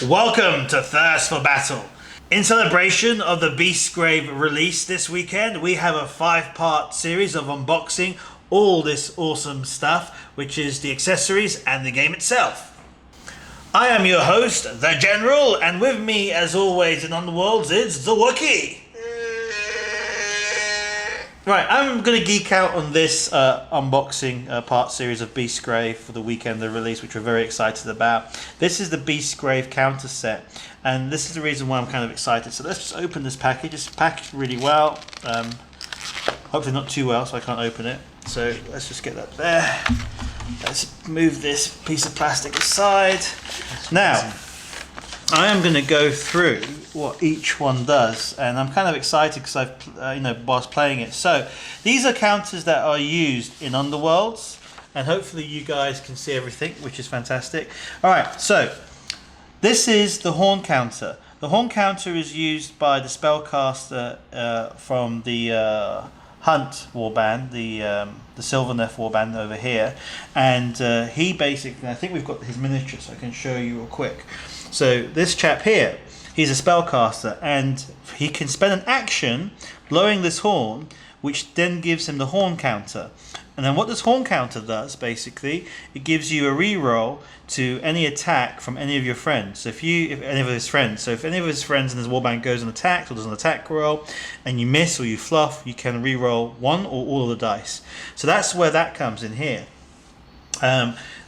Welcome to Thirst for Battle. In celebration of the Beastgrave release this weekend, we have a 5-part series of unboxing all this awesome stuff, which is the accessories and the game itself. I am your host, The General, and with me, as always in Underworlds, is the Wookiee. Right, I'm going to geek out on this unboxing part series of Beastgrave for the weekend of release, which we're very excited about. This is the Beastgrave Counter Set, and this is the reason why I'm kind of excited. So let's just open this package. It's packaged really well. Hopefully not too well, so I can't open it. So let's just get that there. Let's move this piece of plastic aside. Now, I am going to go through what each one does, and I'm kind of excited because I've, whilst playing it. So these are counters that are used in Underworlds, and hopefully you guys can see everything, which is fantastic. All right, so this is the Horn counter. The Horn counter is used by the spellcaster from the Hunt warband, the Sylvaneth warband over here, and he basically, I think we've got his miniature, so I can show you real quick. So this chap here, he's a spellcaster, and he can spend an action blowing this horn, which then gives him the horn counter. And then what this horn counter does, basically, it gives you a reroll to any attack from any of your friends. So if any of his friends in his warband goes and attacks or does an attack roll, and you miss or you fluff, you can reroll one or all of the dice. So that's where that comes in here.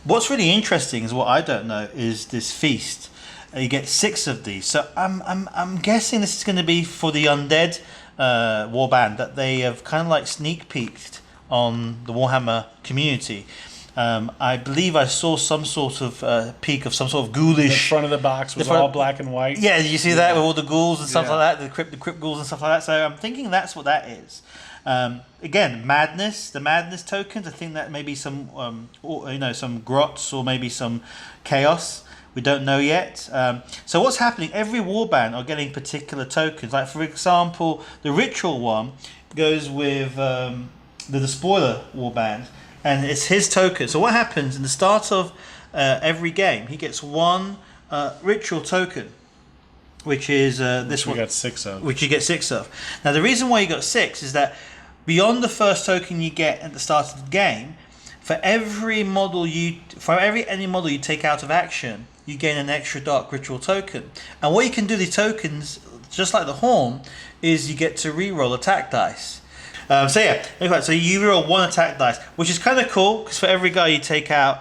What's really interesting is what I don't know is this feast. You get 6 of these, so I'm guessing this is going to be for the undead warband that they have kind of like sneak peeked on the Warhammer community. I believe I saw some sort of peek of some sort of ghoulish. The front of the box was all black and white. Yeah, you see that with all the ghouls and stuff like that, the crypt ghouls and stuff like that. So I'm thinking that's what that is. Again, madness, the madness tokens. I think that maybe some, some grots or maybe some chaos. We don't know yet. So what's happening? Every warband are getting particular tokens. Like for example, the ritual one goes with the Despoiler warband, and it's his token. So what happens in the start of every game? He gets 1 ritual token, which is this one. Got 6 of. Which you get 6 of. Now the reason why you got 6 is that beyond the first token you get at the start of the game, for any model you take out of action, you gain an extra dark ritual token. And what you can do these tokens, just like the horn, is you get to reroll attack dice. So you reroll 1 attack dice, which is kind of cool because for every guy you take out,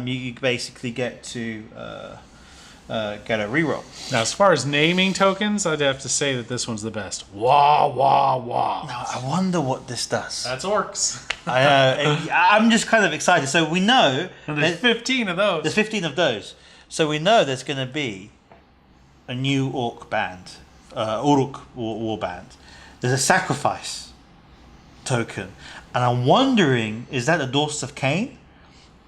you basically get to get a reroll. Now, as far as naming tokens, I'd have to say that this one's the best. Wah wah wah. Now I wonder what this does. That's orcs. I'm just kind of excited. So we know there's 15 of those. There's 15 of those. So we know there's going to be a new orc band, Uruk war band. There's a sacrifice token, and I'm wondering, is that the Daughters of Cain,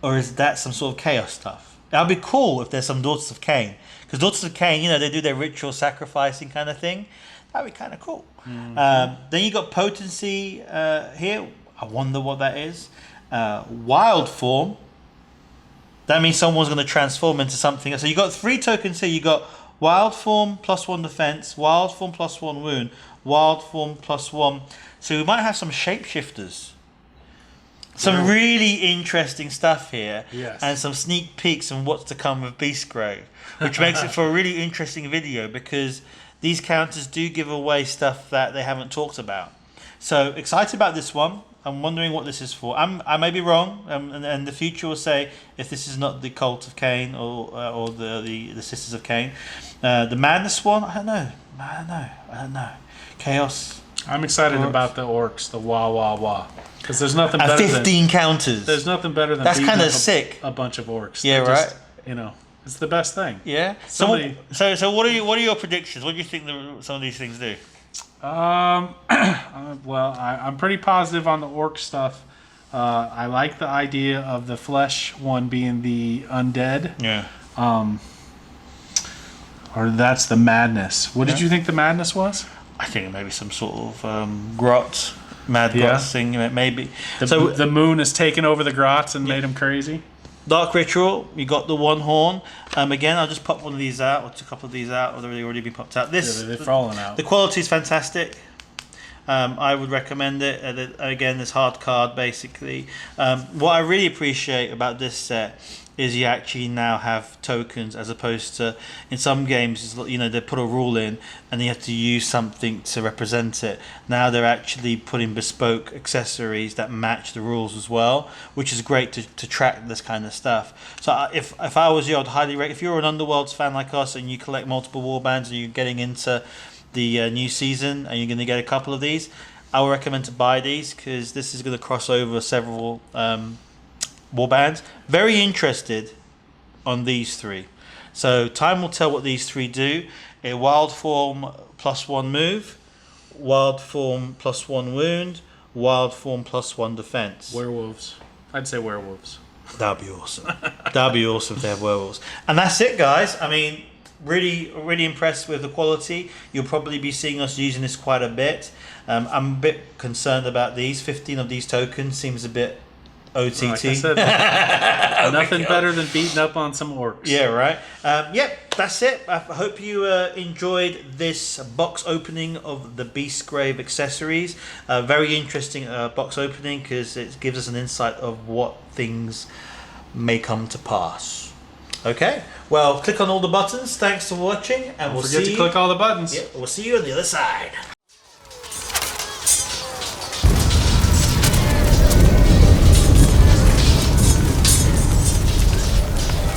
or is that some sort of chaos stuff? That'd be cool if there's some Daughters of Cain, because Daughters of Cain, they do their ritual sacrificing kind of thing. That'd be kind of cool. Mm-hmm. Then you got potency here. I wonder what that is. Wild form. That means someone's going to transform into something. So you got 3 tokens here. You got wild form +1 defense, wild form +1 wound, wild form +1. So we might have some shapeshifters. Some really interesting stuff here. Yes. And some sneak peeks on what's to come with Beastgrave, which makes it for a really interesting video because these counters do give away stuff that they haven't talked about. So excited about this one. I'm wondering what this is for. I may be wrong, and the future will say if this is not the Cult of Cain or the Sisters of Cain. The Madness one, I don't know. Chaos. I'm excited about the orcs, the wah wah wah, because there's nothing better 15 counters. There's nothing better than that's kind of sick. A bunch of orcs. Yeah, right. It's the best thing. Yeah. So what are your predictions? What do you think some of these things do? Well, I'm pretty positive on the orc stuff. I like the idea of the flesh one being the undead. Yeah. Or that's the madness. What did you think the madness was? I think maybe some sort of grot, mad grot thing, maybe. The moon has taken over the grots and made them crazy. Dark Ritual, you got the one horn. Again, I'll just pop one of these out, or a couple of these out, or they've already been popped out. This, they're falling out. The quality is fantastic. I would recommend it. Again, this hard card basically. What I really appreciate about this set is you actually now have tokens, as opposed to in some games, you know, they put a rule in and you have to use something to represent it. Now they're actually putting bespoke accessories that match the rules as well, which is great to track this kind of stuff. So if I was you, I'd highly recommend, if you're an Underworlds fan like us and you collect multiple warbands and you're getting into the new season and you're going to get a couple of these, I would recommend to buy these, because this is going to cross over several warbands. Very interested on these three. So time will tell what these three do. A wild form +1 move, wild form +1 wound, wild form +1 defense. Werewolves. I'd say werewolves. That'd be awesome. That'd be awesome if they have werewolves. And that's it, guys. I mean, really impressed with the quality. You'll probably be seeing us using this quite a bit. I'm a bit concerned about these. 15 of these tokens seems a bit OTT. Like I said, nothing better than beating up on some orcs. Yeah, right. Yep, that's it. I hope you enjoyed this box opening of the Beastgrave accessories. Very interesting box opening, because it gives us an insight of what things may come to pass. Okay, well, click on all the buttons. Thanks for watching, and we'll see you. Don't forget to click all the buttons. Yep, we'll see you on the other side.